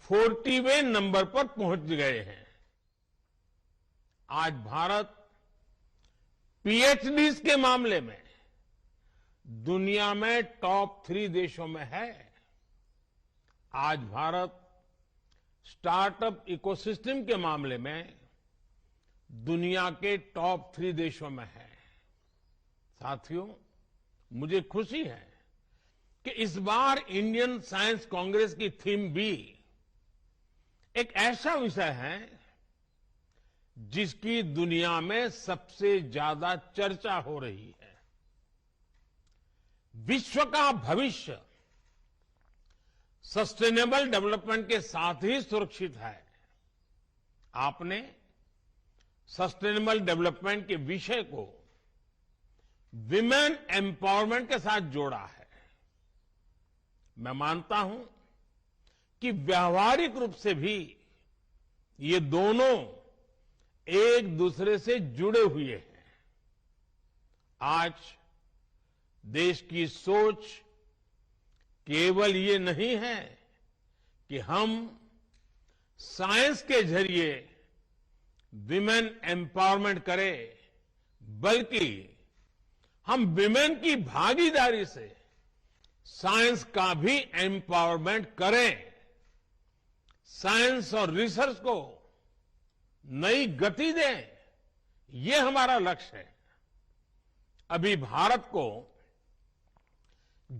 40वें number पर पहुंच गए हैं। आज भारत पीएचडीज के मामले में दुनिया में टॉप 3 देशों में है। आज भारत स्टार्टअप इकोसिस्टम के मामले में दुनिया के टॉप 3 देशों में है। साथियों, मुझे खुशी है कि इस बार इंडियन साइंस कांग्रेस की थीम भी एक ऐसा विषय है जिसकी दुनिया में सबसे ज्यादा चर्चा हो रही है। विश्व का भविष्य सस्टेनेबल डेवलपमेंट के साथ ही सुरक्षित है। आपने सस्टेनेबल डेवलपमेंट के विषय को विमेन एम्पावरमेंट के साथ जोड़ा है। मैं मानता हूं कि व्यावहारिक रूप से भी ये दोनों एक दूसरे से जुड़े हुए हैं। आज देश की सोच केवल ये नहीं है कि हम साइंस के जरिए विमेन एम्पावरमेंट करें, बल्कि हम विमेन की भागीदारी से साइंस का भी एम्पावरमेंट करें। साइंस और रिसर्च को नई गति दें, ये हमारा लक्ष्य है। अभी भारत को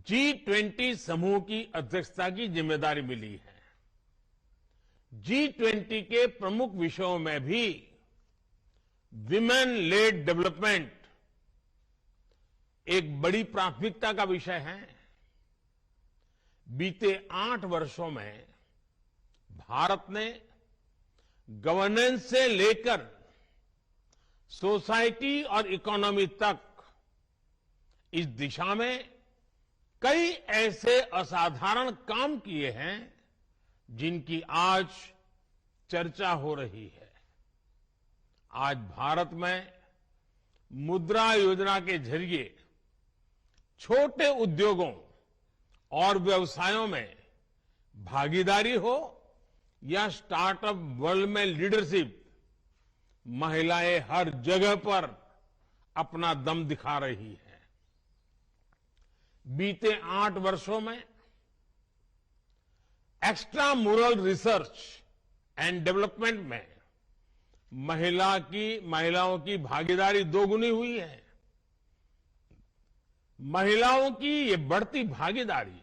G20 समूह की अध्यक्षता की जिम्मेदारी मिली है। G20 के प्रमुख विषयों में भी विमेन लेड डेवलपमेंट एक बड़ी प्राथमिकता का विषय है। बीते 8 वर्षों में भारत ने गवर्नेंस से लेकर सोसाइटी और इकोनॉमी तक इस दिशा में कई ऐसे असाधारण काम किए हैं जिनकी आज चर्चा हो रही है। आज भारत में मुद्रा योजना के जरिए छोटे उद्योगों और व्यवसायों में भागीदारी हो या स्टार्टअप वर्ल्ड में लीडरशिप, महिलाएं हर जगह पर अपना दम दिखा रही है। बीते 8 वर्षों में एक्स्ट्रा मुरल रिसर्च एंड डेवलपमेंट में महिलाओं की भागीदारी दोगुनी हुई है। महिलाओं की ये बढ़ती भागीदारी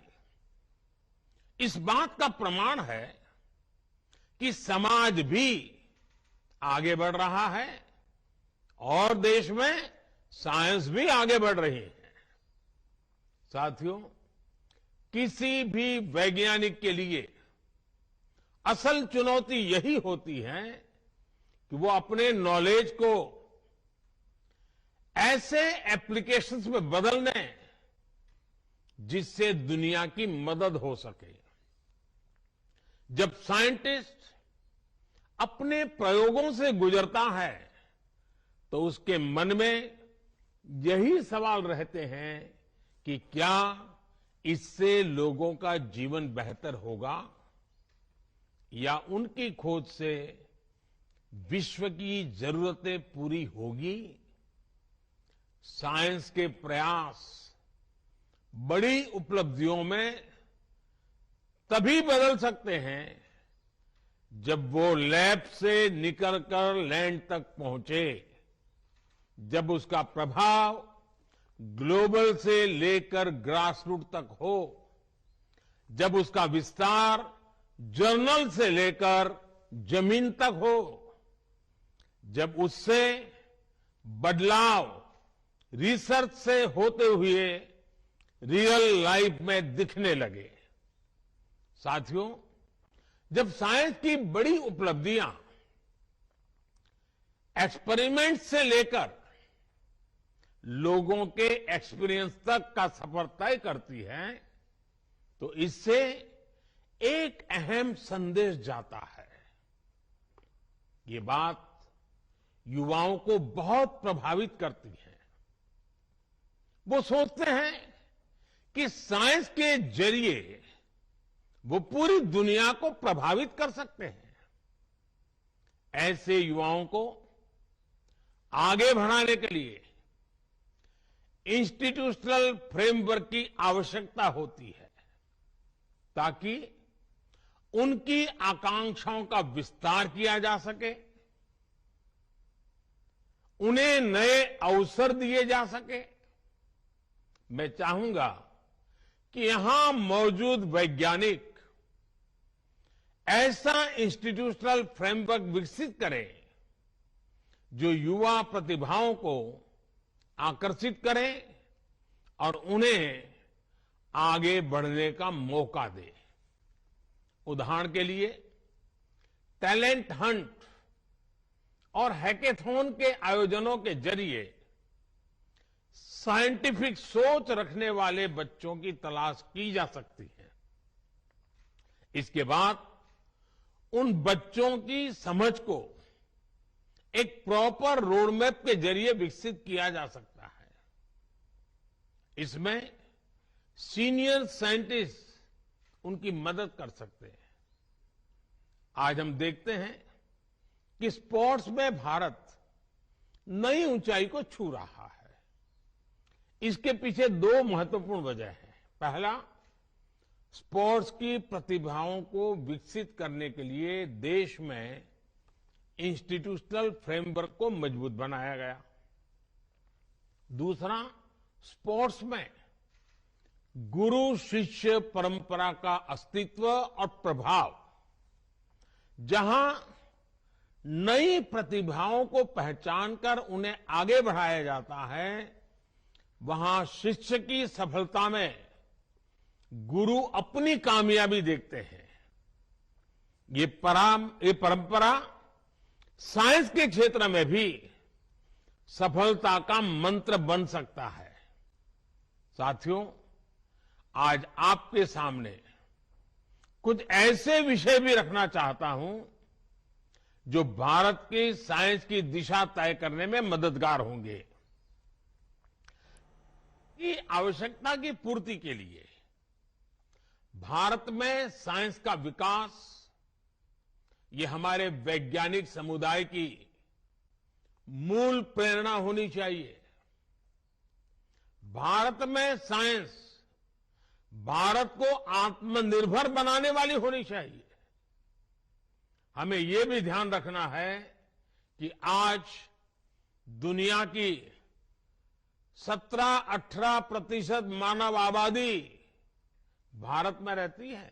इस बात का प्रमाण है कि समाज भी आगे बढ़ रहा है और देश में साइंस भी आगे बढ़ रही है। साथियों, किसी भी वैज्ञानिक के लिए असल चुनौती यही होती है कि वो अपने नॉलेज को ऐसे एप्लीकेशंस में बदल दें जिससे दुनिया की मदद हो सके। जब साइंटिस्ट अपने प्रयोगों से गुजरता है तो उसके मन में यही सवाल रहते हैं कि क्या इससे लोगों का जीवन बेहतर होगा या उनकी खोज से विश्व की जरूरतें पूरी होगी। साइंस के प्रयास बड़ी उपलब्धियों में तभी बदल सकते हैं जब वो लैब से निकलकर लैंड तक पहुंचे, जब उसका प्रभाव ग्लोबल से लेकर ग्रासरूट तक हो, जब उसका विस्तार जर्नल से लेकर जमीन तक हो, जब उससे बदलाव रिसर्च से होते हुए रियल लाइफ में दिखने लगे। साथियों, जब साइंस की बड़ी उपलब्धियां एक्सपेरिमेंट से लेकर लोगों के एक्सपीरियंस तक का सफर तय करती है तो इससे एक अहम संदेश जाता है। ये बात युवाओं को बहुत प्रभावित करती है। वो सोचते हैं कि साइंस के जरिए वो पूरी दुनिया को प्रभावित कर सकते हैं। ऐसे युवाओं को आगे बढ़ाने के लिए इंस्टीट्यूशनल फ्रेमवर्क की आवश्यकता होती है, ताकि उनकी आकांक्षाओं का विस्तार किया जा सके, उन्हें नए अवसर दिए जा सके। मैं चाहूंगा कि यहां मौजूद वैज्ञानिक ऐसा इंस्टीट्यूशनल फ्रेमवर्क विकसित करें जो युवा प्रतिभाओं को आकर्षित करे और उन्हें आगे बढ़ने का मौका दे। उदाहरण के लिए टैलेंट हंट और हैकेथॉन के आयोजनों के जरिए साइंटिफिक सोच रखने वाले बच्चों की तलाश की जा सकती है। इसके बाद उन बच्चों की समझ को एक प्रॉपर रोड मैप के जरिए विकसित किया जा सकता है। इसमें सीनियर साइंटिस्ट उनकी मदद कर सकते हैं। आज हम देखते हैं कि स्पोर्ट्स में भारत नई ऊंचाई को छू रहा है। इसके पीछे दो महत्वपूर्ण वजह हैं। पहला, स्पोर्ट्स की प्रतिभाओं को विकसित करने के लिए देश में इंस्टीट्यूशनल फ्रेमवर्क को मजबूत बनाया गया। दूसरा, स्पोर्ट्स में गुरु शिष्य परंपरा का अस्तित्व और प्रभाव, जहां नई प्रतिभाओं को पहचानकर उन्हें आगे बढ़ाया जाता है, वहां शिष्य की सफलता में गुरु अपनी कामयाबी देखते हैं। ये परंपरा साइंस के क्षेत्र में भी सफलता का मंत्र बन सकता है। साथियों, आज आपके सामने कुछ ऐसे विषय भी रखना चाहता हूं जो भारत की साइंस की दिशा तय करने में मददगार होंगे। की आवश्यकता की पूर्ति के लिए भारत में साइंस का विकास, ये हमारे वैज्ञानिक समुदाय की मूल प्रेरणा होनी चाहिए। भारत में साइंस भारत को आत्मनिर्भर बनाने वाली होनी चाहिए। हमें यह भी ध्यान रखना है कि आज दुनिया की 17-18% मानव आबादी भारत में रहती है।